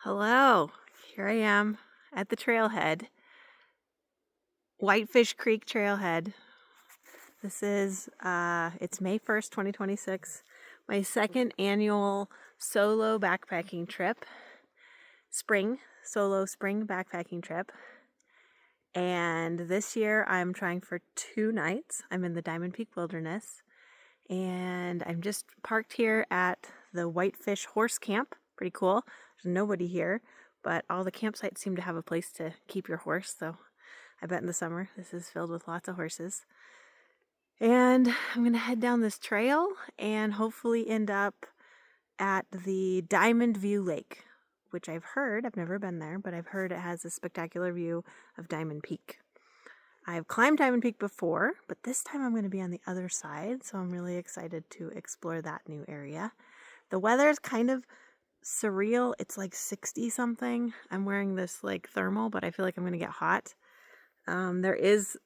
Hello, here I am at the trailhead, Whitefish Creek Trailhead. This is, it's May 1st, 2026, my second annual solo backpacking trip, solo spring backpacking trip. And this year I'm trying for 2 nights. I'm in the Diamond Peak Wilderness, and I'm just parked here at the Whitefish Horse Camp. Pretty cool. There's nobody here, but all the campsites seem to have a place to keep your horse, so I bet in the summer this is filled with lots of horses. And I'm gonna head down this trail and hopefully end up at the Diamond View Lake, which I've never been there, but I've heard it has a spectacular view of Diamond Peak. I've climbed Diamond Peak before, but this time I'm going to be on the other side, so I'm really excited to explore that new area. The weather is kind of surreal. It's like 60 something. I'm wearing this like thermal, but I feel like I'm going to get hot. There is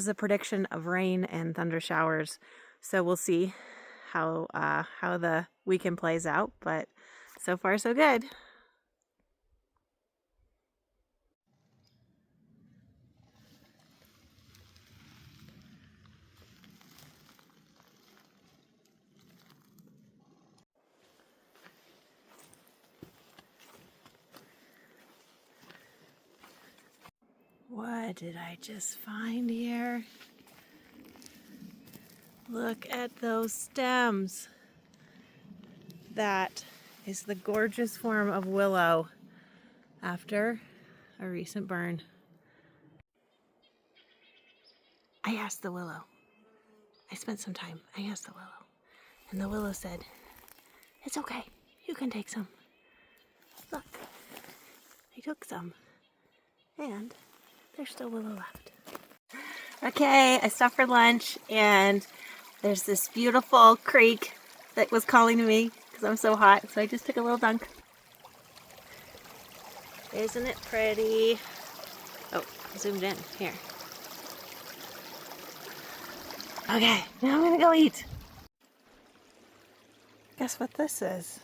a prediction of rain and thunder showers, so we'll see how the weekend plays out, but so far so good. What did I just find here? Look at those stems. That is the gorgeous form of willow after a recent burn. I asked the willow. I spent some time. I asked the willow. And the willow said, "It's okay. You can take some." Look. I took some. And there's still willow left. Okay, I stopped for lunch and there's this beautiful creek that was calling to me because I'm so hot, so I just took a little dunk. Isn't it pretty? Oh, zoomed in. Here. Okay, now I'm gonna go eat. Guess what this is?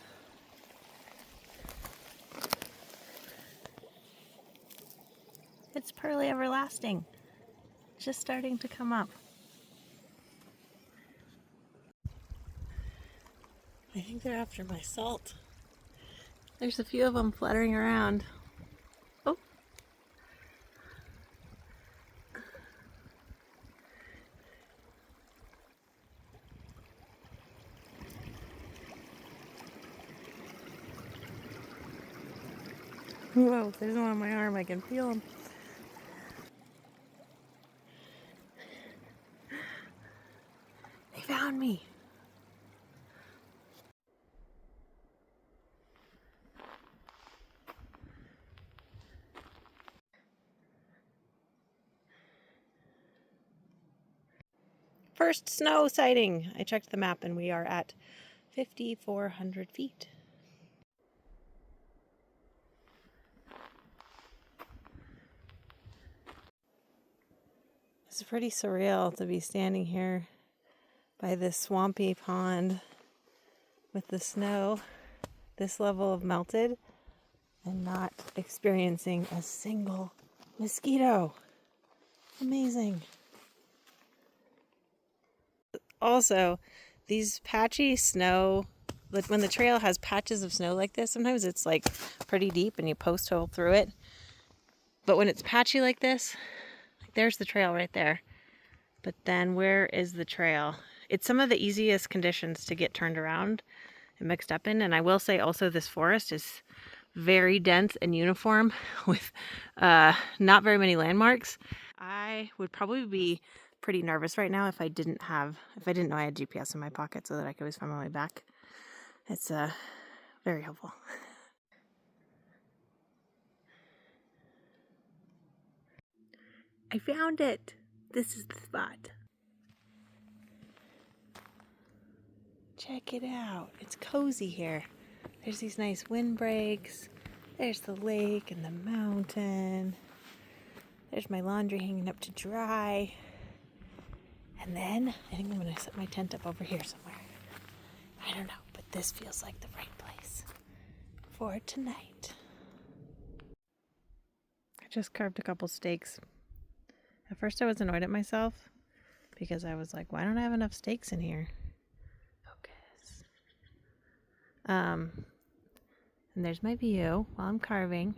It's Pearly Everlasting. Just starting to come up. I think they're after my salt. There's a few of them fluttering around. Oh. Whoa, there's one on my arm. I can feel them. They found me. First snow sighting. I checked the map and we are at 5,400 feet. It's pretty surreal to be standing here by this swampy pond with the snow this level of melted and not experiencing a single mosquito. Amazing. Also, these patchy snow, like when the trail has patches of snow like this, sometimes it's like pretty deep and you post hole through it. But when it's patchy like this, like there's the trail right there. But then where is the trail? It's some of the easiest conditions to get turned around and mixed up in. And I will say also this forest is very dense and uniform with not very many landmarks. I would probably be pretty nervous right now if I didn't know I had GPS in my pocket so that I could always find my way back. It's very helpful. I found it. This is the spot. Check it out. It's cozy here. There's these nice windbreaks. There's the lake and the mountain. There's my laundry hanging up to dry. And then I think I'm going to set my tent up over here somewhere. I don't know, but this feels like the right place for tonight. just carved a couple steaks. At first I was annoyed at myself because I was like, why don't I have enough steaks in here? Focus. And there's my view while I'm carving.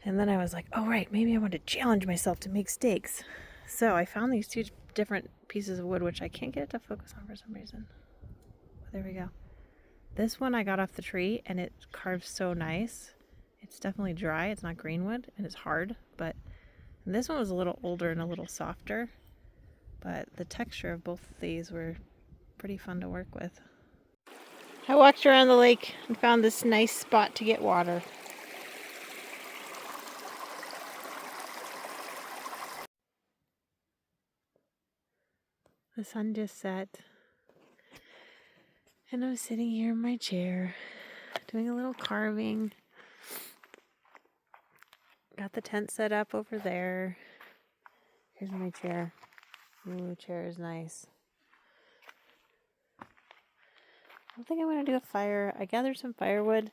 And then I was like, oh right, maybe I want to challenge myself to make steaks. So I found these two different pieces of wood, which I can't get it to focus on for some reason. But there we go. This one I got off the tree and it carves so nice. It's definitely dry, it's not greenwood, and it's hard, but this one was a little older and a little softer. But the texture of both of these were pretty fun to work with. I walked around the lake and found this nice spot to get water. The sun just set, and I was sitting here in my chair, doing a little carving. Got the tent set up over there. Here's my chair. Ooh, chair is nice. I don't think I'm going to do a fire. I gathered some firewood,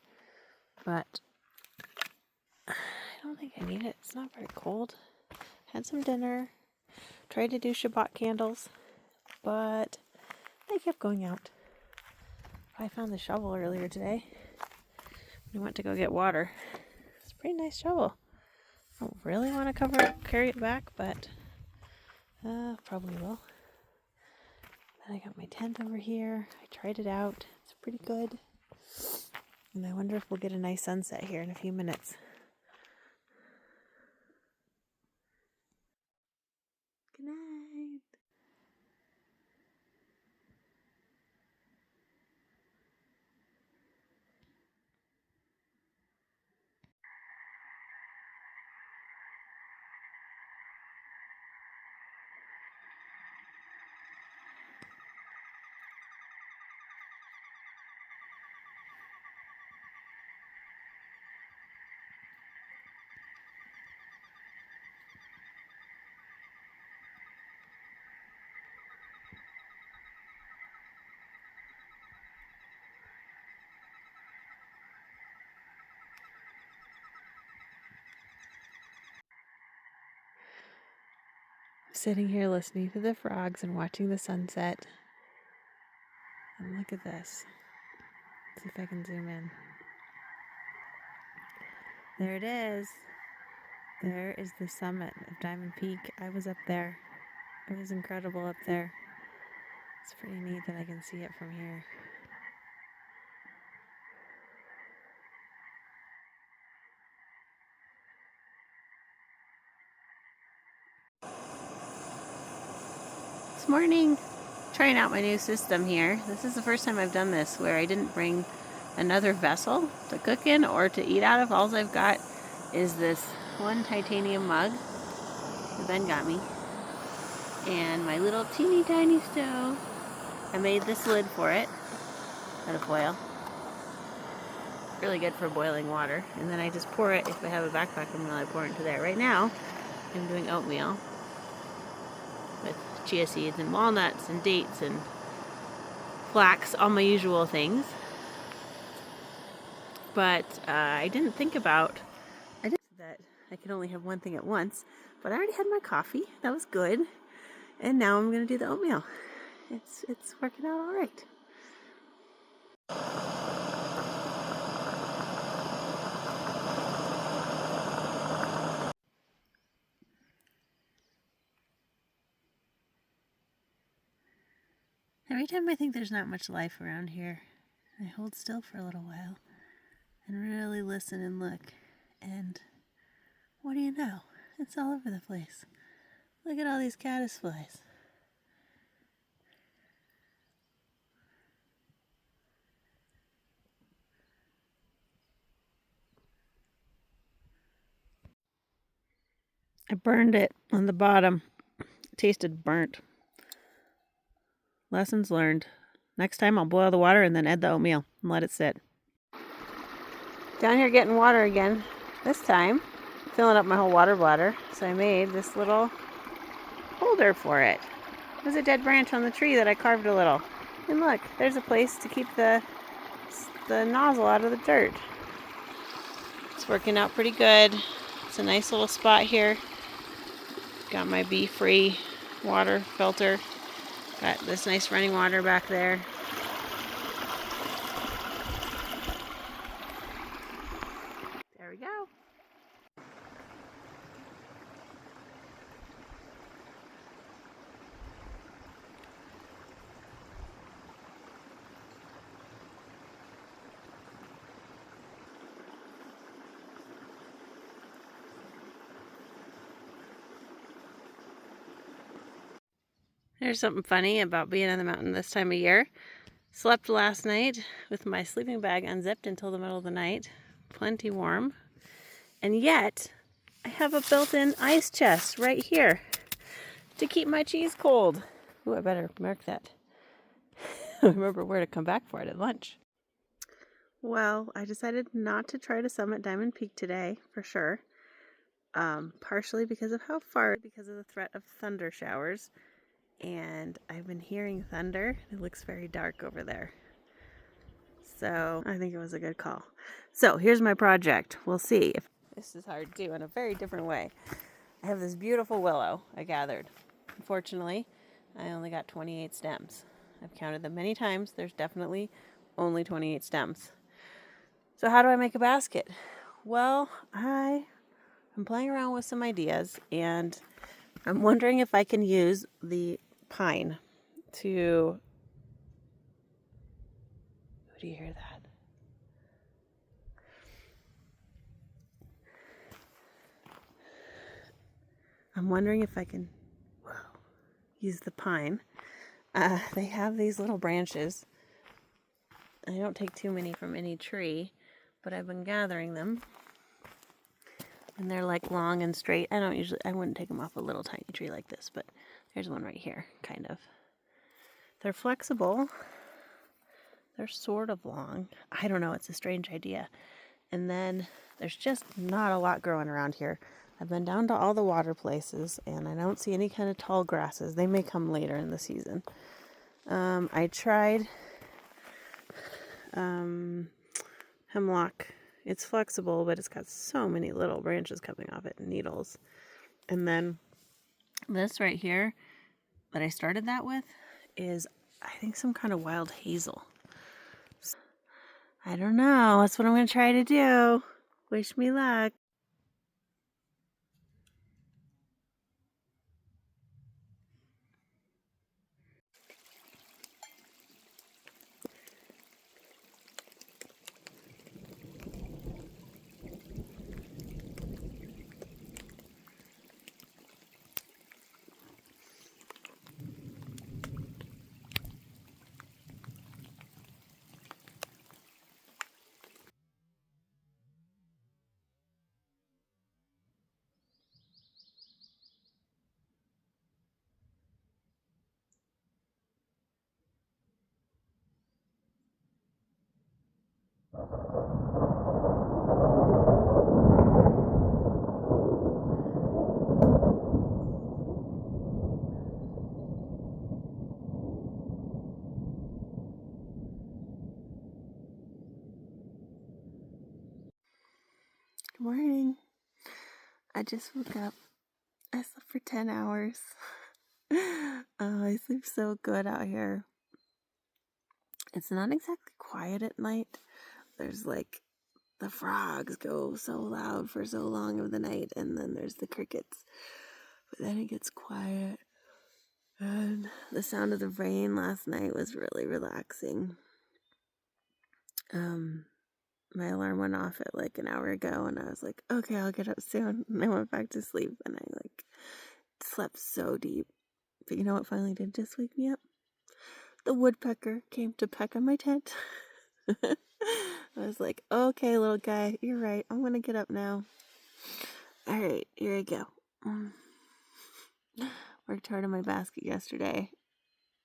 but I don't think I need it. It's not very cold. Had some dinner. Tried to do Shabbat candles, but they kept going out. I found the shovel earlier today. I went to go get water. It's a pretty nice shovel. I don't really want to carry it back, but probably will. Then I got my tent over here. I tried it out. It's pretty good. And I wonder if we'll get a nice sunset here in a few minutes. Good night. Sitting here listening to the frogs and watching the sunset. And look at this. Let's see if I can zoom in. There it is. There is the summit of Diamond Peak. I was up there. It was incredible up there. It's pretty neat that I can see it from here. This morning, trying out my new system here. This is the first time I've done this where I didn't bring another vessel to cook in or to eat out of. All I've got is this one titanium mug that Ben got me and my little teeny tiny stove. I made this lid for it out of foil. Really good for boiling water. And then I just pour it, if I have a backpack, and I pour it into there. Right now, I'm doing oatmeal with chia seeds and walnuts and dates and flax, all my usual things. But I didn't think about that I could only have one thing at once. But I already had my coffee. That was good. And now I'm going to do the oatmeal. It's working out all right. Every time I think there's not much life around here, I hold still for a little while and really listen and look. And what do you know? It's all over the place. Look at all these caddisflies. I burned it on the bottom. It tasted burnt. Lessons learned. Next time I'll boil the water and then add the oatmeal and let it sit. Down here getting water again. This time, filling up my whole water bladder. So I made this little holder for it. There's a dead branch on the tree that I carved a little. And look, there's a place to keep the nozzle out of the dirt. It's working out pretty good. It's a nice little spot here. Got my bee-free water filter. Got this nice running water back there. There we go. There's something funny about being on the mountain this time of year. Slept last night with my sleeping bag unzipped until the middle of the night. Plenty warm. And yet, I have a built-in ice chest right here to keep my cheese cold. Ooh, I better mark that. Remember where to come back for it at lunch. Well, I decided not to try to summit Diamond Peak today, for sure. Partially because of how far, because of the threat of thunder showers. And I've been hearing thunder. It looks very dark over there. So I think it was a good call. So here's my project. We'll see if this is hard to do in a very different way. I have this beautiful willow I gathered. Unfortunately, I only got 28 stems. I've counted them many times. There's definitely only 28 stems. So how do I make a basket? Well, I'm playing around with some ideas, and I'm wondering if I can use the pine to... Do you hear that? I'm wondering if I can use the pine. They have these little branches. I don't take too many from any tree, but I've been gathering them. And they're like long and straight. I wouldn't take them off a little tiny tree like this, but there's one right here, kind of. They're flexible. They're sort of long. I don't know, it's a strange idea. And then there's just not a lot growing around here. I've been down to all the water places, and I don't see any kind of tall grasses. They may come later in the season. I tried hemlock. It's flexible, but it's got so many little branches coming off it and needles. And then this right here that I started that with is, I think, some kind of wild hazel. I don't know. That's what I'm going to try to do. Wish me luck. Good morning. I just woke up. I slept for 10 hours. Oh, I sleep so good out here. It's not exactly quiet at night. There's like the frogs go so loud for so long of the night, and then there's the crickets. But then it gets quiet. And the sound of the rain last night was really relaxing. My alarm went off at like an hour ago, and I was like, okay, I'll get up soon. And I went back to sleep, and I like slept so deep. But you know what finally did just wake me up? The woodpecker came to peck on my tent. I was like, okay, little guy, you're right. I'm gonna get up now. All right, here I go. Worked hard on my basket yesterday.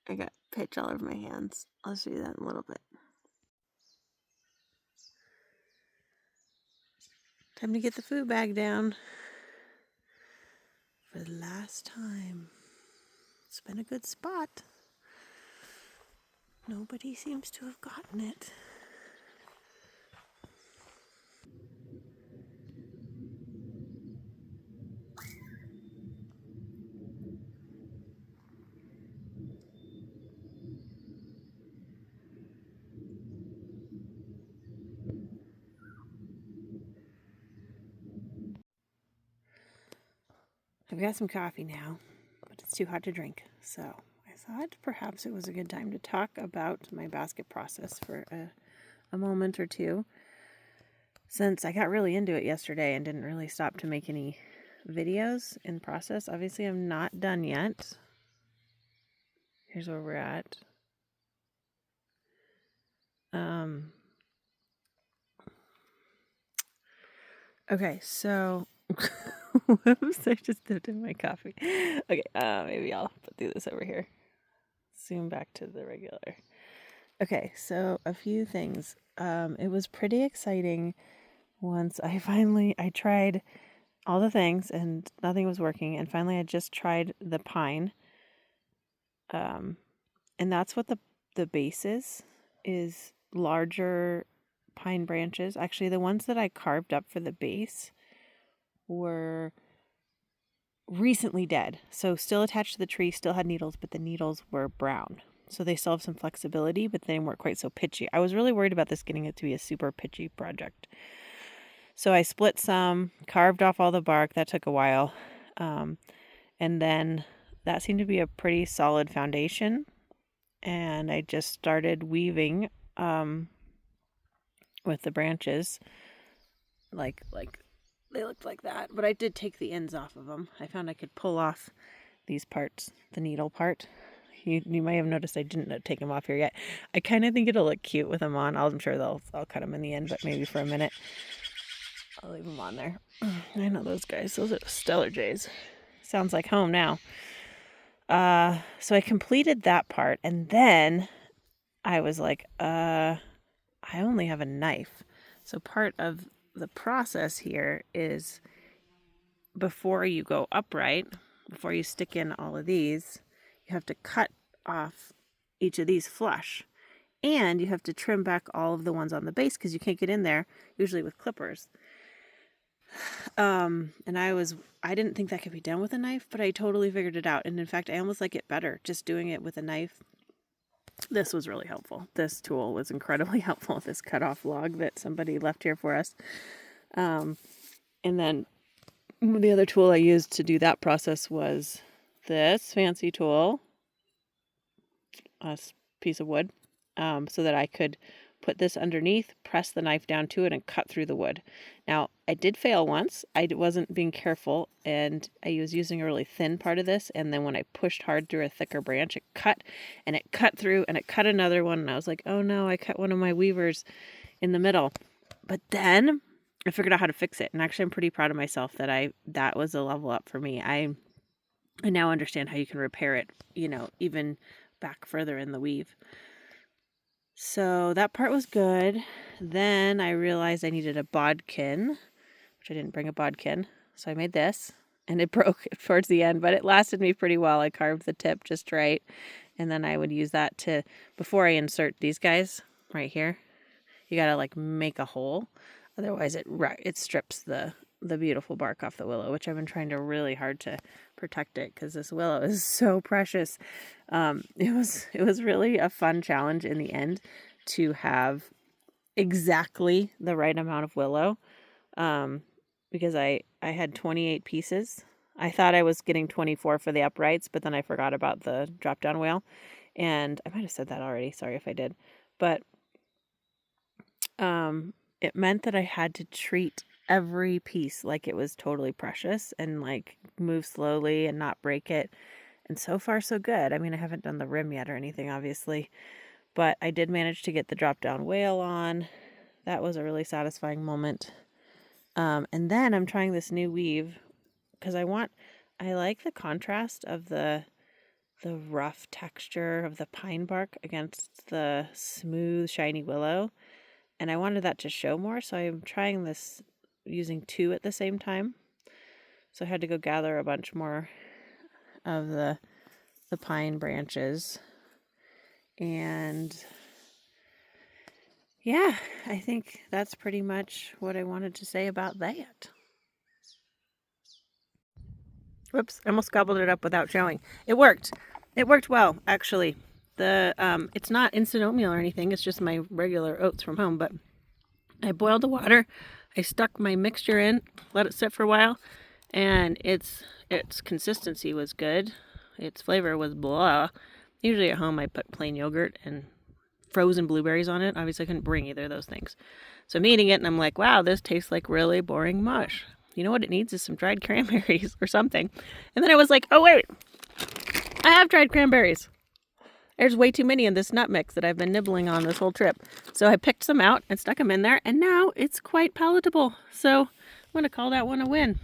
I got pitch all over my hands. I'll show you that in a little bit. Time to get the food bag down for the last time. It's been a good spot. Nobody seems to have gotten it. I've got some coffee now, but it's too hot to drink. So I thought perhaps it was a good time to talk about my basket process for a moment or two, since I got really into it yesterday and didn't really stop to make any videos in process. Obviously, I'm not done yet. Here's where we're at. Okay, so whoops, I just dipped in my coffee. Okay, maybe I'll do this over here. Zoom back to the regular. Okay, so a few things. It was pretty exciting once I tried all the things and nothing was working, and finally I just tried the pine. And that's what the base is larger pine branches. Actually, the ones that I carved up for the base were recently dead. So still attached to the tree, still had needles, but the needles were brown. So they still have some flexibility, but they weren't quite so pitchy. I was really worried about this getting it to be a super pitchy project. So I split some, carved off all the bark. That took a while. And then that seemed to be a pretty solid foundation. And I just started weaving with the branches, like they looked like that. But I did take the ends off of them. I found I could pull off these parts, the needle part. You might have noticed I didn't take them off here yet. I kind of think it'll look cute with them on. I'm sure I'll cut them in the end, but maybe for a minute I'll leave them on there. I know those guys. Those are Stellar Jays. Sounds like home now. So I completed that part, and then I was like, I only have a knife. So part of the process here is before you go upright, before you stick in all of these, you have to cut off each of these flush. And you have to trim back all of the ones on the base because you can't get in there, usually with clippers. And I didn't think that could be done with a knife, but I totally figured it out. And in fact, I almost like it better just doing it with a knife. This was really helpful. This tool was incredibly helpful. This cut-off log that somebody left here for us. And then the other tool I used to do that process was this fancy tool, a piece of wood, so that I could put this underneath, press the knife down to it, and cut through the wood. Now, I did fail once. I wasn't being careful, and I was using a really thin part of this, and then when I pushed hard through a thicker branch, it cut through, and it cut another one, and I was like, oh no, I cut one of my weavers in the middle. But then I figured out how to fix it, and actually I'm pretty proud of myself that was a level up for me. I now understand how you can repair it, even back further in the weave. So that part was good. Then I realized I needed a bodkin, which I didn't bring a bodkin. So I made this, and it broke towards the end, but it lasted me pretty well. I carved the tip just right, and then I would use that before I insert these guys right here, you gotta make a hole. Otherwise it strips the beautiful bark off the willow, which I've been trying to really hard to protect it because this willow is so precious. It was really a fun challenge in the end to have exactly the right amount of willow, because I had 28 pieces. I thought I was getting 24 for the uprights, but then I forgot about the drop down whale, and I might have said that already. Sorry if I did, but it meant that I had to treat every piece like it was totally precious and move slowly and not break it. And so far so good. I mean, I haven't done the rim yet or anything, obviously, but I did manage to get the drop down whale on. That was a really satisfying moment. And then I'm trying this new weave because I like the contrast of the rough texture of the pine bark against the smooth, shiny willow. And I wanted that to show more, so I'm trying this using two at the same time. So I had to go gather a bunch more of the pine branches. And yeah, I think that's pretty much what I wanted to say about that. Whoops, I almost gobbled it up without showing. It worked. It worked well, actually. It's not instant oatmeal or anything. It's just my regular oats from home, but I boiled the water. I stuck my mixture in, let it sit for a while, and its consistency was good. Its flavor was blah. Usually at home I put plain yogurt and frozen blueberries on it. Obviously I couldn't bring either of those things. So I'm eating it and I'm like, wow, this tastes like really boring mush. You know what it needs is some dried cranberries or something. And then I was like, oh wait, I have dried cranberries. There's way too many in this nut mix that I've been nibbling on this whole trip. So I picked some out and stuck them in there, and now it's quite palatable. So I'm going to call that one a win.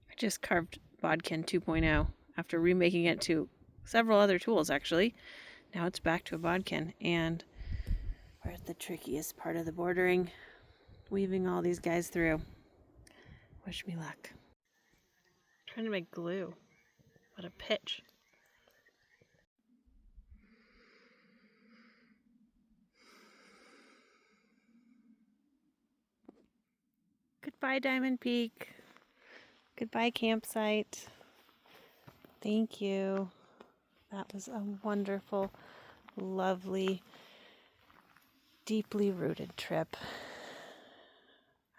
I just carved Bodkin 2.0 after remaking it to several other tools, actually. Now it's back to a bodkin, and where's the trickiest part of the bordering? Weaving all these guys through. Wish me luck. I'm trying to make glue. What a pitch. Goodbye, Diamond Peak. Goodbye, campsite. Thank you. That was a wonderful, lovely, deeply rooted trip.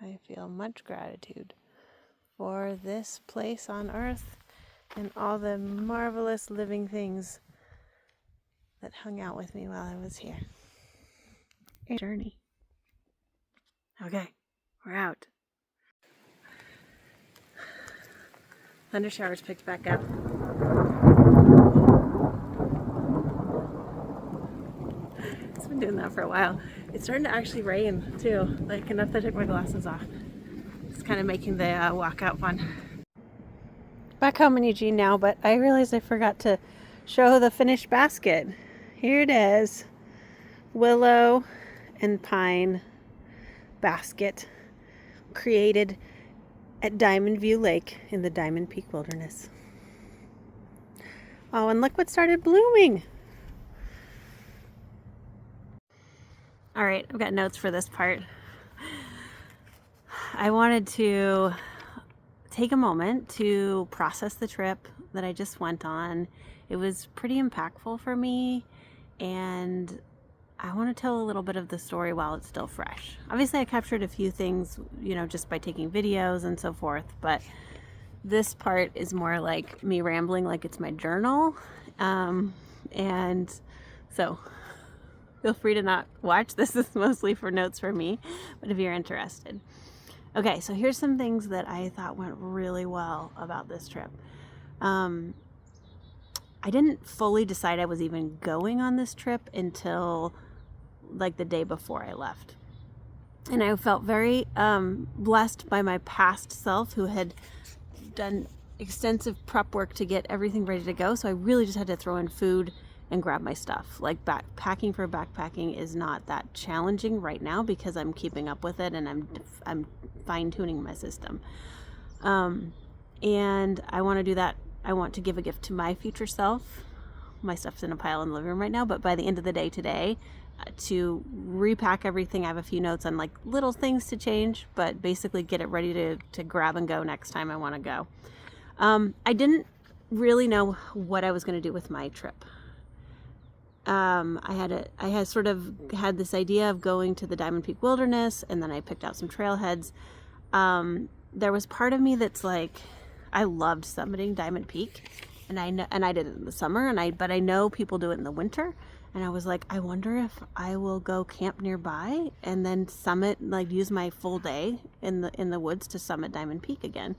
I feel much gratitude for this place on earth and all the marvelous living things that hung out with me while I was here. A journey. Okay, we're out. Thunder showers picked back up. It's been doing that for a while. It's starting to actually rain too, like enough that I took my glasses off. It's kind of making the walkout fun. Back home in Eugene now, but I realized I forgot to show the finished basket. Here it is. Willow and pine basket created at Diamond View Lake in the Diamond Peak Wilderness. Oh, and look what started blooming. All right, I've got notes for this part. I wanted to take a moment to process the trip that I just went on. It was pretty impactful for me, and I want to tell a little bit of the story while it's still fresh. Obviously, I captured a few things, just by taking videos and so forth, but this part is more like me rambling like it's my journal. And so feel free to not watch. This is mostly for notes for me, but if you're interested. Okay, so here's some things that I thought went really well about this trip. I didn't fully decide I was even going on this trip until like the day before I left. And I felt very blessed by my past self, who had done extensive prep work to get everything ready to go. So I really just had to throw in food and grab my stuff. Like backpacking for backpacking is not that challenging right now because I'm keeping up with it and I'm fine-tuning my system. And I want to do that. I want to give a gift to my future self. My stuff's in a pile in the living room right now, but by the end of the day today, to repack everything. I have a few notes on like little things to change, but basically get it ready to grab and go next time I want to go. I didn't really know what I was going to do with my trip. I had sort of had this idea of going to the Diamond Peak Wilderness, and then I picked out some trailheads. There was part of me that's like, I loved summiting Diamond Peak, and I did it in the summer, but I know people do it in the winter. And I was like, I wonder if I will go camp nearby and then summit, like use my full day in the woods to summit Diamond Peak again.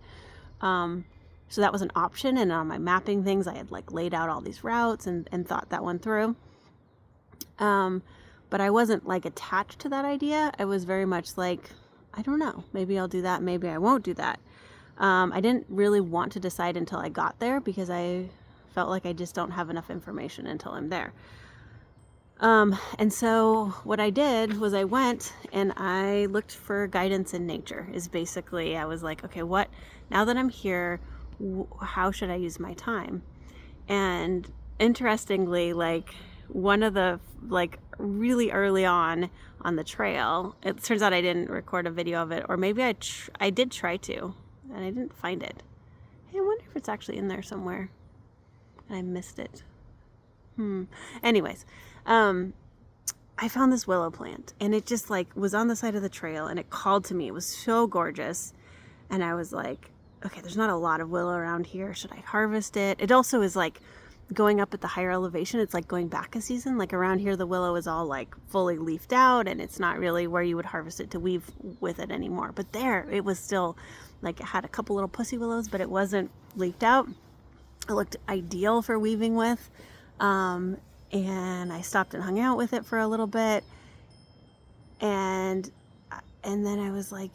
So that was an option. And on my mapping things, I had like laid out all these routes and thought that one through. But I wasn't like attached to that idea. I was very much like, I don't know, maybe I'll do that. Maybe I won't do that. I didn't really want to decide until I got there because I felt like I just don't have enough information until I'm there. And so what I did was I went and I looked for guidance in nature. Is basically, I was like, okay, now that I'm here, how should I use my time? And interestingly, like one of the, like really early on the trail, it turns out I didn't record a video of it, or maybe I did try to, and I didn't find it. Hey, I wonder if it's actually in there somewhere and I missed it. Anyways, I found this willow plant and it just like was on the side of the trail and it called to me. It was so gorgeous. And I was like, okay, there's not a lot of willow around here. Should I harvest it? It also is like going up at the higher elevation. It's like going back a season. Like around here, the willow is all like fully leafed out, and it's not really where you would harvest it to weave with it anymore. But there, it was still like, it had a couple little pussy willows, but it wasn't leafed out. It looked ideal for weaving with. And I stopped and hung out with it for a little bit. And then I was like,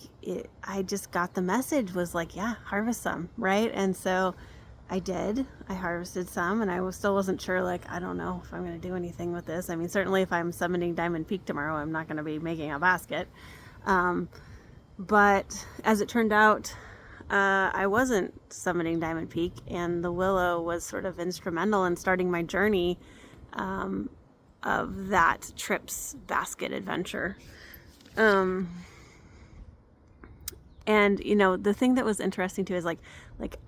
I just got the message, was like, yeah, harvest some, right? And so I did. I harvested some, and I still wasn't sure, like, I don't know if I'm going to do anything with this. I mean, certainly if I'm summiting Diamond Peak tomorrow, I'm not going to be making a basket. But as it turned out, I wasn't summiting Diamond Peak, and the willow was sort of instrumental in starting my journey of that trip's basket adventure. And you know, the thing that was interesting too is like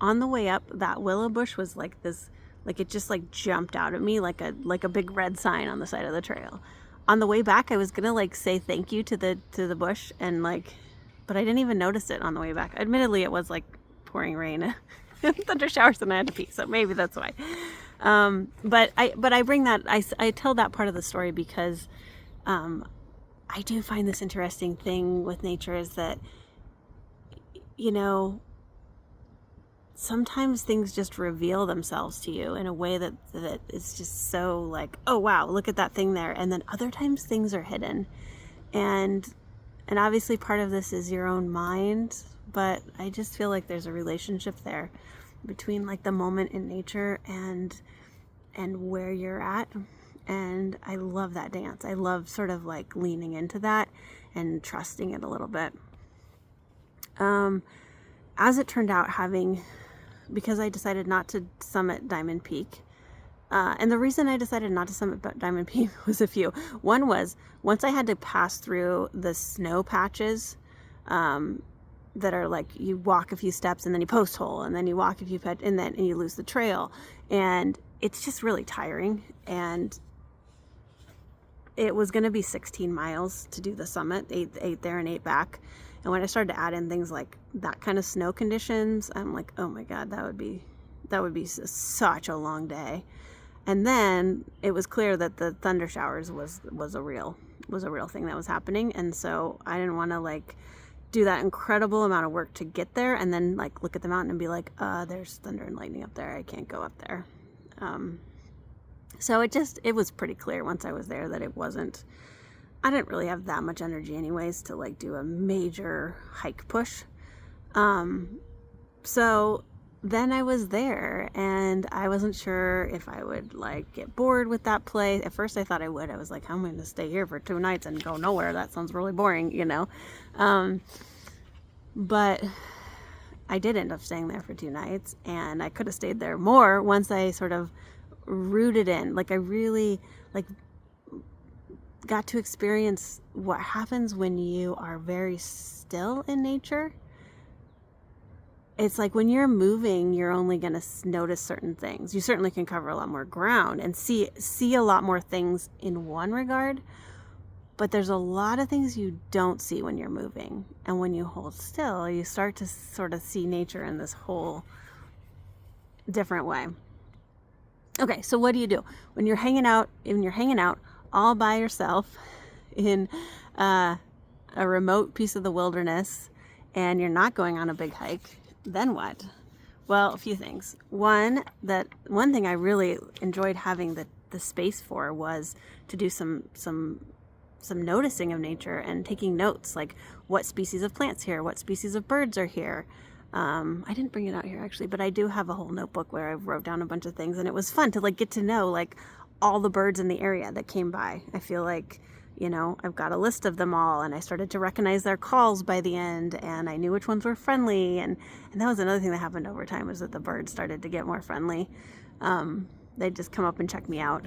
on the way up, that willow bush was like this, like it just like jumped out at me like a big red sign on the side of the trail. On the way back, I was gonna like say thank you to the bush, and like, but I didn't even notice it on the way back. Admittedly, it was like pouring rain, thunder showers, and I had to pee, so maybe that's why. But I bring that, I tell that part of the story because I do find this interesting thing with nature is that, you know, sometimes things just reveal themselves to you in a way that is just so like, oh wow, look at that thing there. And then other times things are hidden. And obviously part of this is your own mind, but I just feel like there's a relationship there between like the moment in nature and where you're at. And I love that dance. I love sort of like leaning into that and trusting it a little bit. As it turned out, because I decided not to summit Diamond Peak, and the reason I decided not to summit Diamond Peak was a few. One was, once I had to pass through the snow patches, that are like, you walk a few steps and then you post hole, and then you walk a few and then you lose the trail, and it's just really tiring. And it was going to be 16 miles to do the summit, 8 there and 8 back. And when I started to add in things like that kind of snow conditions, I'm like, oh my God, that would be such a long day. And then it was clear that the thunder showers was a real thing that was happening. And so I didn't want to like do that incredible amount of work to get there and then like look at the mountain and be like, there's thunder and lightning up there, I can't go up there. So it was pretty clear once I was there that I didn't really have that much energy anyways to like do a major hike push. So then I was there, and I wasn't sure if I would like get bored with that place. At first I thought I would. I was like, I'm going to stay here for 2 nights and go nowhere. That sounds really boring, you know? But I did end up staying there for 2 nights, and I could have stayed there more once I sort of rooted in. Like I really like got to experience what happens when you are very still in nature. It's like when you're moving, you're only going to notice certain things. You certainly can cover a lot more ground and see a lot more things in one regard, but there's a lot of things you don't see when you're moving. And when you hold still, you start to sort of see nature in this whole different way. Okay, so what do you do when you're hanging out all by yourself in a remote piece of the wilderness, and you're not going on a big hike? Then what? Well, a few things. One thing I really enjoyed having the space for was to do some noticing of nature and taking notes, like what species of plants here, what species of birds are here. I didn't bring it out here actually, but I do have a whole notebook where I wrote down a bunch of things, and it was fun to like get to know like all the birds in the area that came by. I feel like, you know, I've got a list of them all, and I started to recognize their calls by the end, and I knew which ones were friendly. And that was another thing that happened over time, was that the birds started to get more friendly. They'd just come up and check me out.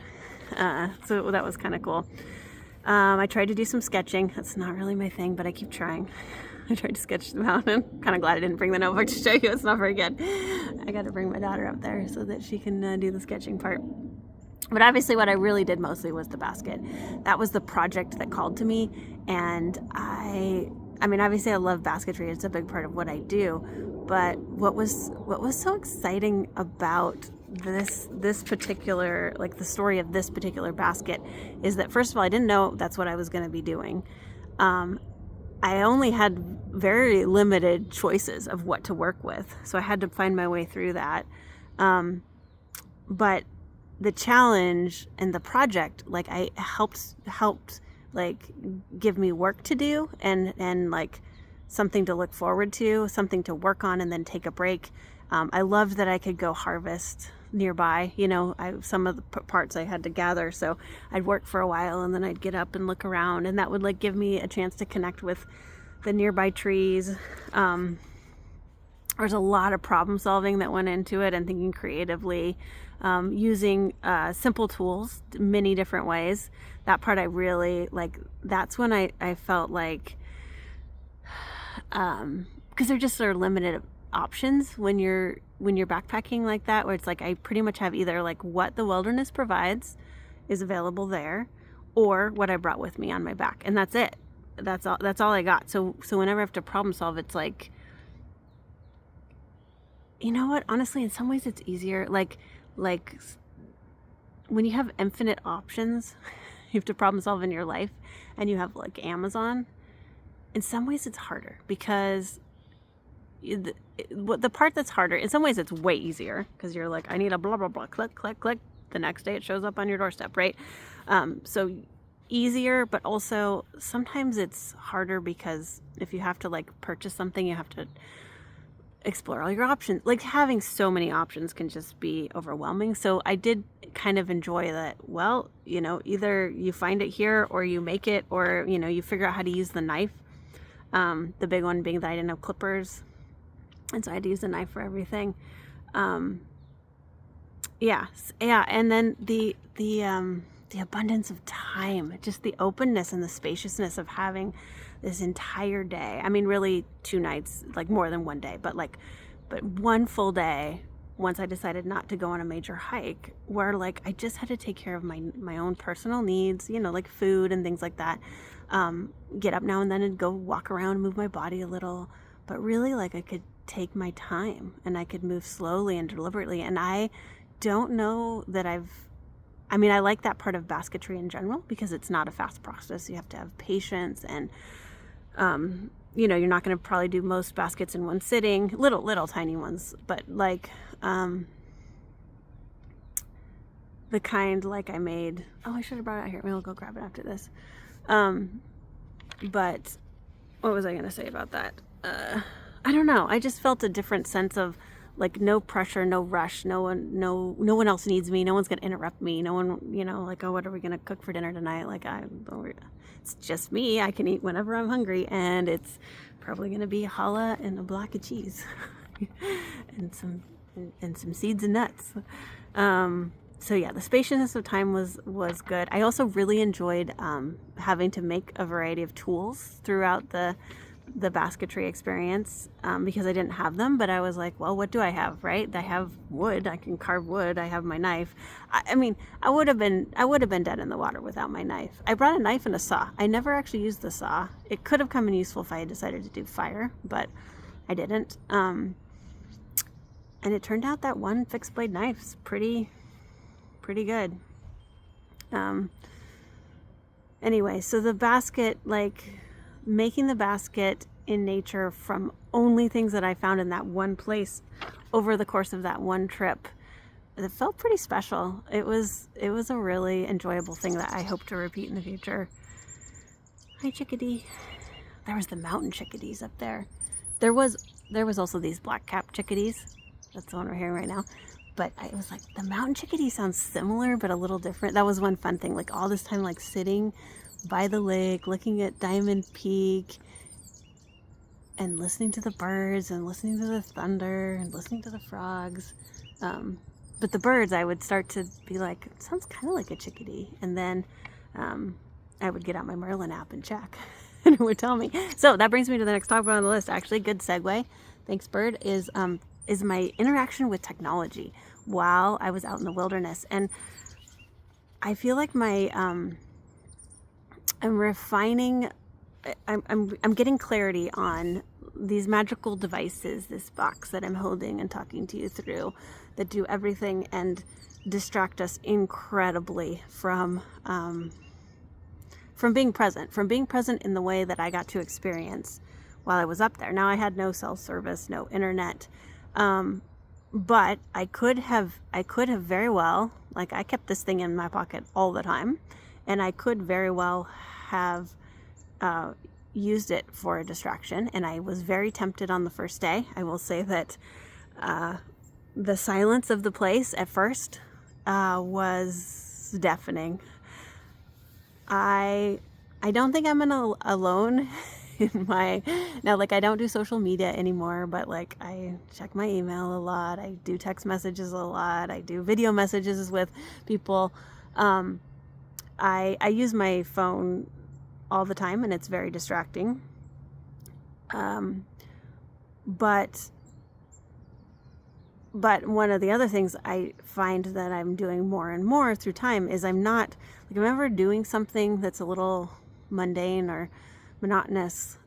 So that was kind of cool. I tried to do some sketching. That's not really my thing, but I keep trying. I tried to sketch the mountain. Kind of glad I didn't bring the notebook to show you. It's not very good. I got to bring my daughter up there so that she can do the sketching part. But obviously what I really did mostly was the basket. That was the project that called to me, and I I mean, obviously I love basketry. It's a big part of what I do. But what was so exciting about this particular, like the story of this particular basket, is that first of all, I didn't know that's what I was going to be doing. I only had very limited choices of what to work with, so I had to find my way through that. But the challenge and the project, like, I helped like give me work to do, and like something to look forward to, something to work on, and then take a break. I loved that I could go harvest nearby. Some of the parts I had to gather, so I'd work for a while and then I'd get up and look around, and that would like give me a chance to connect with the nearby trees. There's a lot of problem solving that went into it, and thinking creatively, using simple tools many different ways. That part I really like. That's when I felt like, because there just are limited options when you're backpacking like that, where it's like I pretty much have either like what the wilderness provides is available there, or what I brought with me on my back, and that's it. That's all I got. So whenever I have to problem solve, it's like, you know what, honestly, in some ways it's easier. Like when you have infinite options, you have to problem solve in your life, and you have like Amazon. In some ways it's harder, because the part that's harder, in some ways it's way easier, because you're like, I need a blah blah blah, click click click, the next day it shows up on your doorstep, right? So easier, but also sometimes it's harder, because if you have to like purchase something, you have to explore all your options. Like, having so many options can just be overwhelming. So I did kind of enjoy that. Well, either you find it here, or you make it, or you figure out how to use the knife. The big one being that I didn't have clippers, and so I had to use a knife for everything. Yeah, and then the abundance of time, just the openness and the spaciousness of having this entire day. I mean, really 2 nights, like more than one day, but one full day, once I decided not to go on a major hike, where like I just had to take care of my own personal needs, like food and things like that. Get up now and then and go walk around, move my body a little, but really like I could take my time, and I could move slowly and deliberately. And I don't know that I like that part of basketry in general, because it's not a fast process. You have to have patience, and you're not going to probably do most baskets in one sitting, little tiny ones, but like the kind like I made. Oh, I should have brought it out here. Maybe I'll go grab it after this. But what was I going to say about that? I don't know. I just felt a different sense of like no pressure, no rush, no one else needs me. No one's going to interrupt me. No one, like, oh, what are we going to cook for dinner tonight? Like, it's just me. I can eat whenever I'm hungry, and it's probably going to be challah and a block of cheese and some seeds and nuts. So yeah, the spaciousness of time was good. I also really enjoyed having to make a variety of tools throughout the basketry experience, because I didn't have them, but I was like, well, what do I have, right? I have wood. I can carve wood. I have my knife. I mean, I would have been dead in the water without my knife. I brought a knife and a saw. I never actually used the saw. It could have come in useful if I had decided to do fire, but I didn't. And it turned out that one fixed blade knife's pretty good. Anyway, so the basket, like making the basket in nature from only things that I found in that one place over the course of that one trip, it felt pretty special. It was a really enjoyable thing that I hope to repeat in the future. Hi, chickadee. There was the mountain chickadees up there. There was also these black-capped chickadees. That's the one we're hearing right now. But I was like, the mountain chickadee sounds similar, but a little different. That was one fun thing. Like all this time, like sitting by the lake, looking at Diamond Peak, and listening to the birds, and listening to the thunder, and listening to the frogs. But the birds, I would start to be like, it sounds kind of like a chickadee. And then I would get out my Merlin app and check, and it would tell me. So that brings me to the next topic on the list. Actually, good segue. Thanks, bird. Is my interaction with technology while I was out in the wilderness. And I feel like I'm refining I'm getting clarity on these magical devices, this box that I'm holding and talking to you through, that do everything and distract us incredibly from being present in the way that I got to experience while I was up there. Now I had no cell service, no internet, but I could have very well, like, I kept this thing in my pocket all the time, and I could very well have used it for a distraction. And I was very tempted on the first day. I will say that the silence of the place at first was deafening. I don't think I'm alone in my, now, like, I don't do social media anymore, but like, I check my email a lot. I do text messages a lot. I do video messages with people. I use my phone all the time, and it's very distracting. But one of the other things I find that I'm doing more and more through time is I'm not, like, I'm ever doing something that's a little mundane or monotonous,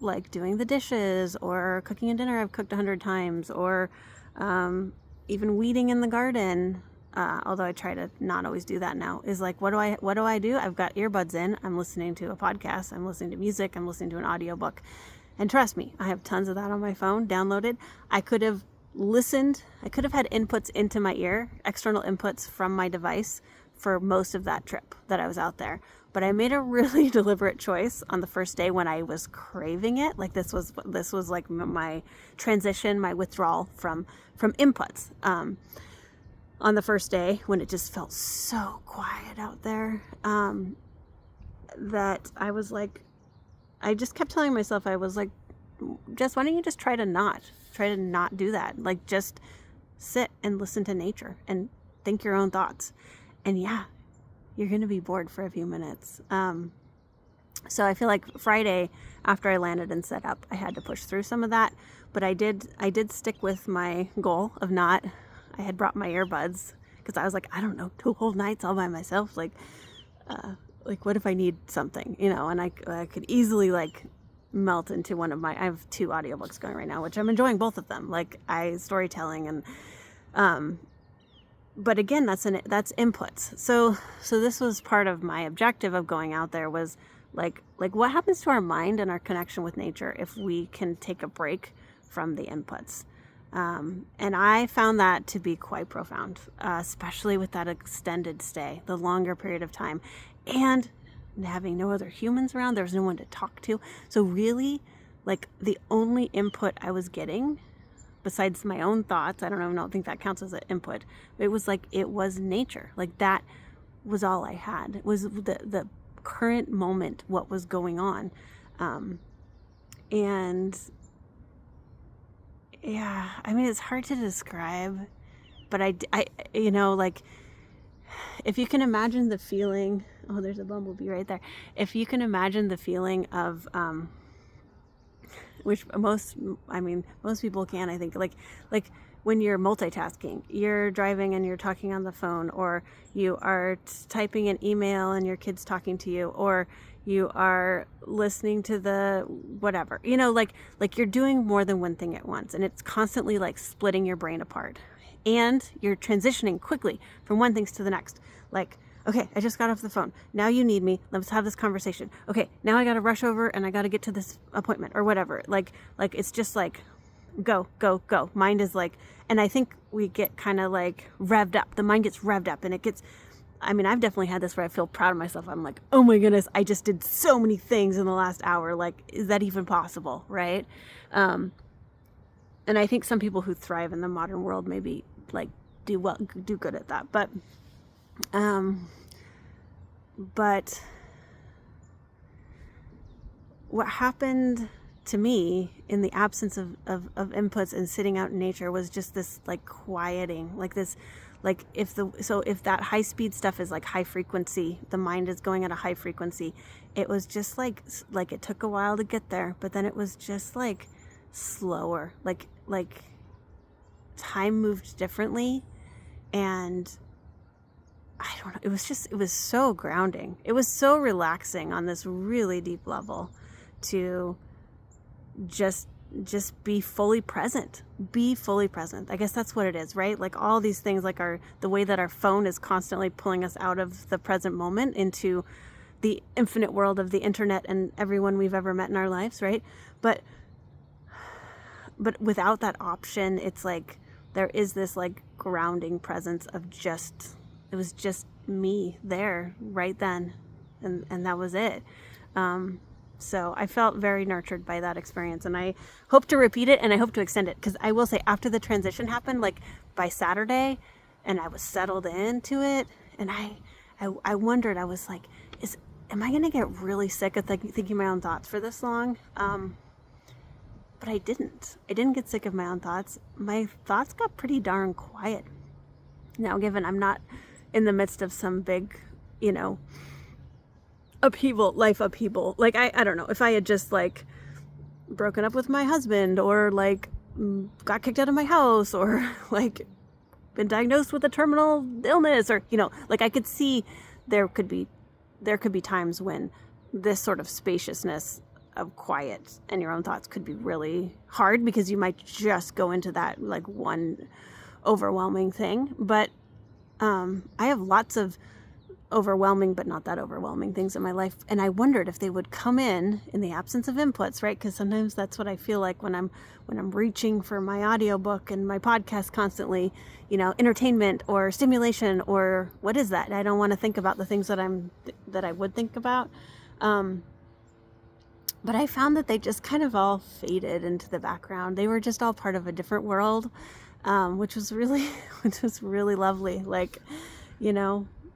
like doing the dishes or cooking a dinner I've cooked 100 times, or even weeding in the garden. Although I try to not always do that now, is like, what do I do? I've got earbuds in. I'm listening to a podcast. I'm listening to music. I'm listening to an audiobook. And trust me, I have tons of that on my phone downloaded. I could have had inputs into my ear, external inputs from my device for most of that trip that I was out there. But I made a really deliberate choice on the first day when I was craving it. Like, this was like my transition, my withdrawal from inputs. On the first day when it just felt so quiet out there, that I was like, I just kept telling myself, I was like, Jess, why don't you just try to not do that? Like, just sit and listen to nature and think your own thoughts. And yeah, you're going to be bored for a few minutes. So I feel like Friday, after I landed and set up, I had to push through some of that, but I did stick with my goal of not, I had brought my earbuds because I was like, I don't know, 2 whole nights all by myself. Like what if I need something, and I could easily like melt into one of I have 2 audiobooks going right now, which I'm enjoying both of them. Like, storytelling and, but again, that's inputs. So this was part of my objective of going out there, was like what happens to our mind and our connection with nature if we can take a break from the inputs. And I found that to be quite profound, especially with that extended stay, the longer period of time, and having no other humans around. There was no one to talk to. So really, like, the only input I was getting, besides my own thoughts, I don't think that counts as an input, but it was nature. Like, that was all I had. It was the current moment, what was going on. And yeah, I mean, it's hard to describe, but I like, if you can imagine the feeling, oh, there's a bumblebee right there. If you can imagine the feeling of, which most people can, I think, like when you're multitasking, you're driving and you're talking on the phone, or you are typing an email and your kid's talking to you, or you are listening to the whatever, like you're doing more than one thing at once, and it's constantly like splitting your brain apart, and you're transitioning quickly from one thing to the next. Like, okay, I just got off the phone. Now you need me. Let's have this conversation. Okay, now I got to rush over and I got to get to this appointment or whatever. Like it's just like, go, go, go. Mind is like, and I think we get kind of like revved up. The mind gets revved up, and it gets, I've definitely had this where I feel proud of myself. I'm like, oh my goodness, I just did so many things in the last hour. Like, is that even possible? Right. And I think some people who thrive in the modern world maybe like do good at that. But what happened to me in the absence of inputs and sitting out in nature was just this like quieting, like this, like if that high speed stuff is like high frequency, the mind is going at a high frequency. It was just like it took a while to get there, but then it was just like slower, like time moved differently, and I don't know, it was so grounding. It was so relaxing on this really deep level to just be fully present. Be fully present. I guess that's what it is, right? Like all these things, like the way that our phone is constantly pulling us out of the present moment into the infinite world of the internet and everyone we've ever met in our lives, right? But without that option, it's like there is this like grounding presence of just, it was just me there right then, and that was it. So I felt very nurtured by that experience, and I hope to repeat it, and I hope to extend it, because I will say, after the transition happened, like by Saturday, and I was settled into it, and I wondered, I was like, am I gonna get really sick of thinking my own thoughts for this long? But I didn't. I didn't get sick of my own thoughts. My thoughts got pretty darn quiet. Now, given I'm not in the midst of some big, life upheaval. Like, I don't know, if I had just like broken up with my husband, or like got kicked out of my house, or like been diagnosed with a terminal illness, or, like I could see there could be times when this sort of spaciousness of quiet and your own thoughts could be really hard, because you might just go into that like one overwhelming thing. But I have lots of overwhelming but not that overwhelming things in my life, and I wondered if they would come in the absence of inputs, right? Because sometimes that's what I feel like when I'm reaching for my audiobook and my podcast constantly, entertainment or stimulation, or what is that? I don't want to think about the things that I would think about. But I found that they just kind of all faded into the background. They were just all part of a different world, which was really lovely. Like,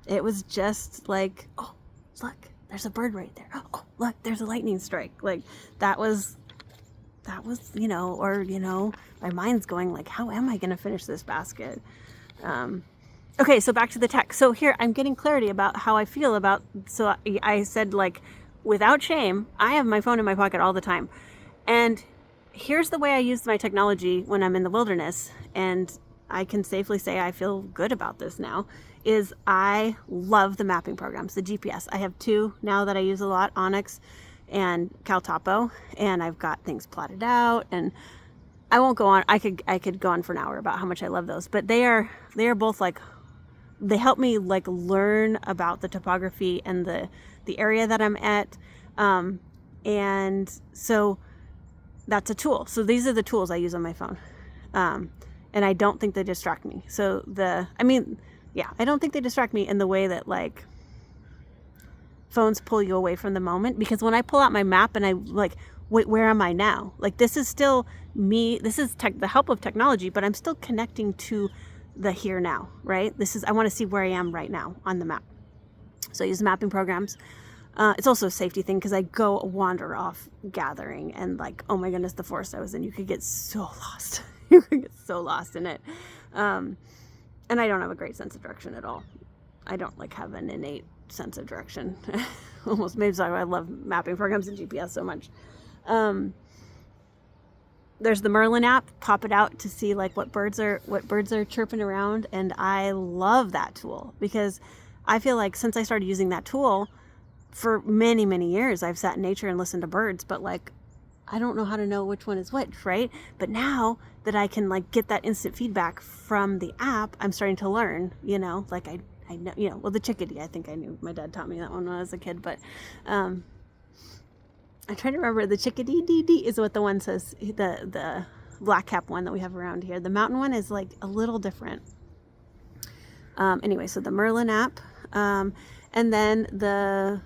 it was just like, oh, look, there's a bird right there. Oh, look, there's a lightning strike. Like that was, my mind's going like, how am I going to finish this basket? Okay, so back to the tech. So here I'm getting clarity about how I feel about, so I said, like, without shame, I have my phone in my pocket all the time. And here's the way I use my technology when I'm in the wilderness, and I can safely say I feel good about this now, is I love the mapping programs, the GPS. I have two now that I use a lot, Onyx and Caltopo, and I've got things plotted out, and I won't go on. I could go on for an hour about how much I love those, but they are both like, they help me like learn about the topography and the area that I'm at. And so that's a tool. So these are the tools I use on my phone. And I don't think they distract me. So I don't think they distract me in the way that like phones pull you away from the moment. Because when I pull out my map and I like, wait, where am I now? Like, this is still me. This is the help of technology, but I'm still connecting to the here now, right? I want to see where I am right now on the map. So I use mapping programs. It's also a safety thing, because I go wander off gathering, and like, oh my goodness, the forest I was in, you could get so lost. You could get so lost in it. And I don't have a great sense of direction at all. I don't like have an innate sense of direction. Almost, maybe so. I love mapping programs and GPS so much. There's the Merlin app. Pop it out to see like what birds are chirping around, and I love that tool, because I feel like since I started using that tool for many, many years, I've sat in nature and listened to birds, but like, I don't know how to know which one is which, right? But now that I can like get that instant feedback from the app, I'm starting to learn, like I know, well, the chickadee, I think I knew. My dad taught me that one when I was a kid, but I'm trying to remember. The chickadee is what the one says, the black cap one that we have around here. The mountain one is like a little different. Anyway, so the Merlin app, and then the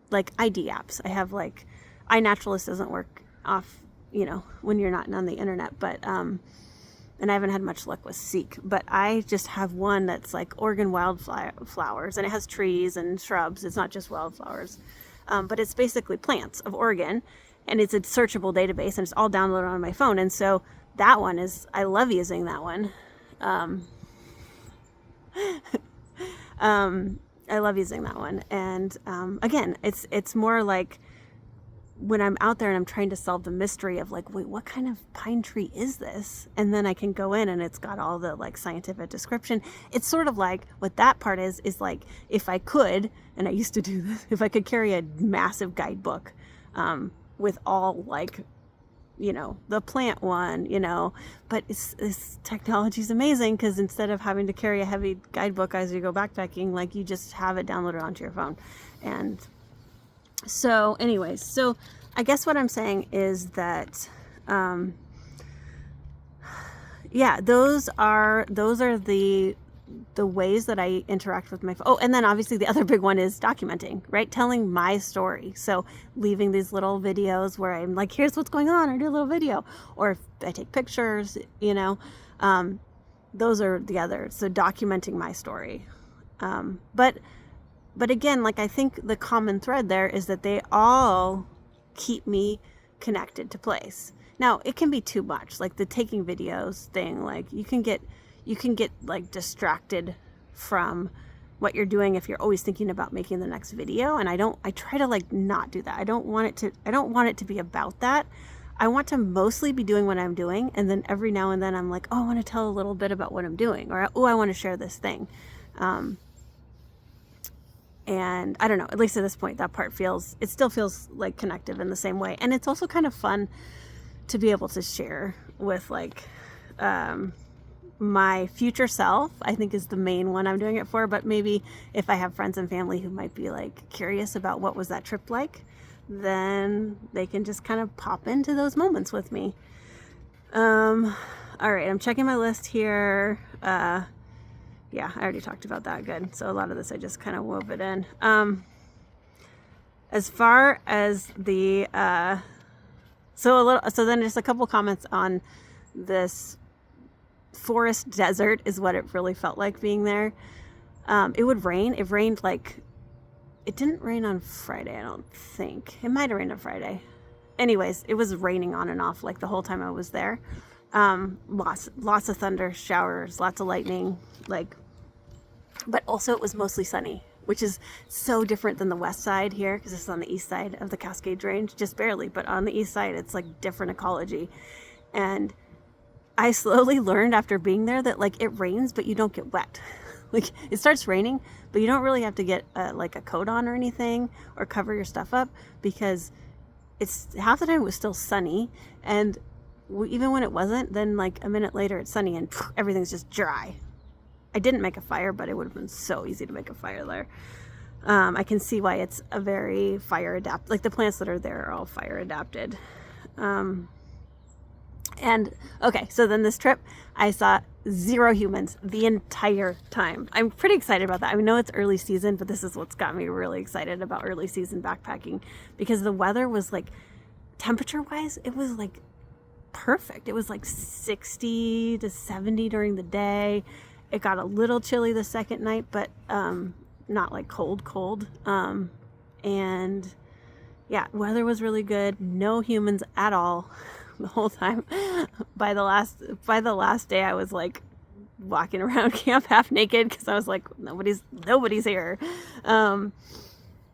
like ID apps. I have like iNaturalist doesn't work off, when you're not on the internet, but and I haven't had much luck with Seek, but I just have one that's like Oregon wildflowers, and it has trees and shrubs. It's not just wildflowers, but it's basically plants of Oregon, and it's a searchable database, and it's all downloaded on my phone. And so that one is, I love using that one. I love using that one. And again, it's more like when I'm out there and I'm trying to solve the mystery of like, wait, what kind of pine tree is this? And then I can go in and it's got all the like scientific description. It's sort of like what that part is like, if I could, and I used to do this, if I could carry a massive guidebook with all like, you know, the plant one, you know, but this technology is amazing because instead of having to carry a heavy guidebook as you go backpacking, like you just have it downloaded onto your phone. And so anyways, so I guess what I'm saying is that, yeah, those are the ways that I interact with my phone. Oh, and then obviously the other big one is documenting, right? Telling my story. So leaving these little videos where I'm like, here's what's going on, or do a little video, or if I take pictures, you know, those are the other. So documenting my story. But again, like I think the common thread there is that they all keep me connected to place. Now, it can be too much, like the taking videos thing, like you can get like distracted from what you're doing if you're always thinking about making the next video. And I try to like not do that. I don't want it to be about that. I want to mostly be doing what I'm doing. And then every now and then I'm like, oh, I want to tell a little bit about what I'm doing, or, oh, I want to share this thing. And I don't know, at least at this point, that part still feels like connective in the same way. And it's also kind of fun to be able to share with like, my future self, I think is the main one I'm doing it for. But maybe if I have friends and family who might be like curious about what was that trip like, then they can just kind of pop into those moments with me. All right, I'm checking my list here. Yeah, I already talked about that. Good. So a lot of this, I just kind of wove it in. As far as the, so then just a couple comments on this forest desert is what it really felt like being there. It would rain. It rained like, it didn't rain on Friday, I don't think. It might have rained on Friday. Anyways, it was raining on and off like the whole time I was there. Lots of thunder showers, lots of lightning, like, but also it was mostly sunny, which is so different than the west side here, because it's on the east side of the Cascade Range, just barely, but on the east side it's like different ecology. And I slowly learned after being there that like it rains but you don't get wet. Like it starts raining but you don't really have to get like a coat on or anything or cover your stuff up, because it's half the time it was still sunny, and even when it wasn't, then like a minute later it's sunny and everything's just dry. I didn't make a fire, but it would have been so easy to make a fire there. I can see why it's a very fire adapt. Like the plants that are there are all fire adapted. And okay, so then this trip, I saw 0 humans the entire time. I'm pretty excited about that. I know it's early season, but this is what's got me really excited about early season backpacking, because the weather was like, temperature wise, it was like perfect. It was like 60 to 70 during the day. It got a little chilly the second night, but not like cold. And yeah, weather was really good. No humans at all the whole time. By the last day, I was like walking around camp half naked because I was like, nobody's here.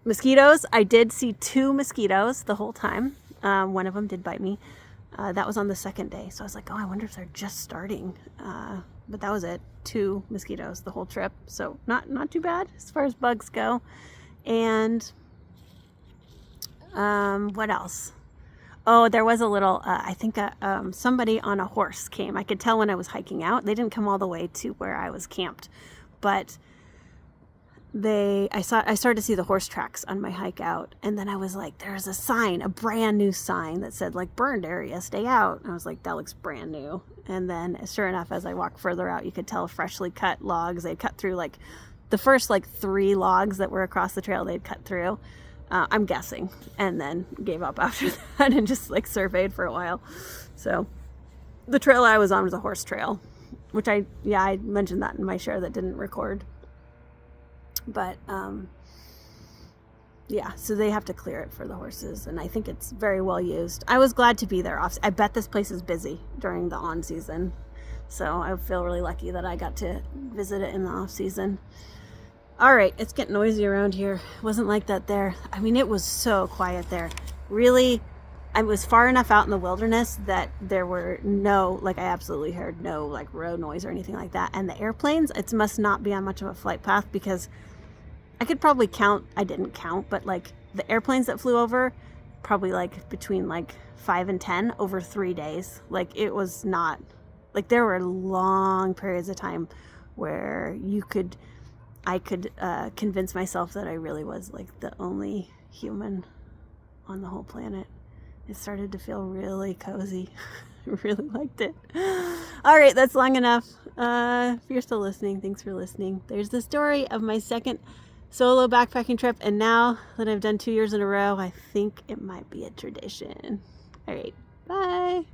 Mosquitoes, I did see 2 mosquitoes the whole time. One of them did bite me. That was on the second day, so I was like, oh, I wonder if they're just starting. But that was it. 2 mosquitoes the whole trip, so not too bad as far as bugs go. And what else? Oh, there was a little, I think somebody on a horse came. I could tell when I was hiking out. They didn't come all the way to where I was camped, but I started to see the horse tracks on my hike out. And then I was like, there's a sign, a brand new sign that said like burned area, stay out. And I was like, that looks brand new. And then sure enough, as I walked further out, you could tell freshly cut logs. They'd cut through like the first like 3 logs that were across the trail they'd cut through. I'm guessing, and then gave up after that and just like surveyed for a while. So the trail I was on was a horse trail, which I mentioned that in my share that didn't record. But yeah, so they have to clear it for the horses, and I think it's very well used. I was glad to be there. I bet this place is busy during the on season, so I feel really lucky that I got to visit it in the off season. All right, it's getting noisy around here. It wasn't like that there. I mean, it was so quiet there. really, I was far enough out in the wilderness that there were no, like, I absolutely heard no, like, road noise or anything like that. And the airplanes, it must not be on much of a flight path, because I could probably count, I didn't count, but like the airplanes that flew over, probably like between like 5 and 10 over 3 days. Like, it was not, like, there were long periods of time where I could convince myself that I really was like the only human on the whole planet. It started to feel really cozy. I really liked it. All right, that's long enough. If you're still listening, thanks for listening. There's the story of my second solo backpacking trip, and now that I've done 2 years in a row, I think it might be a tradition. All right, bye.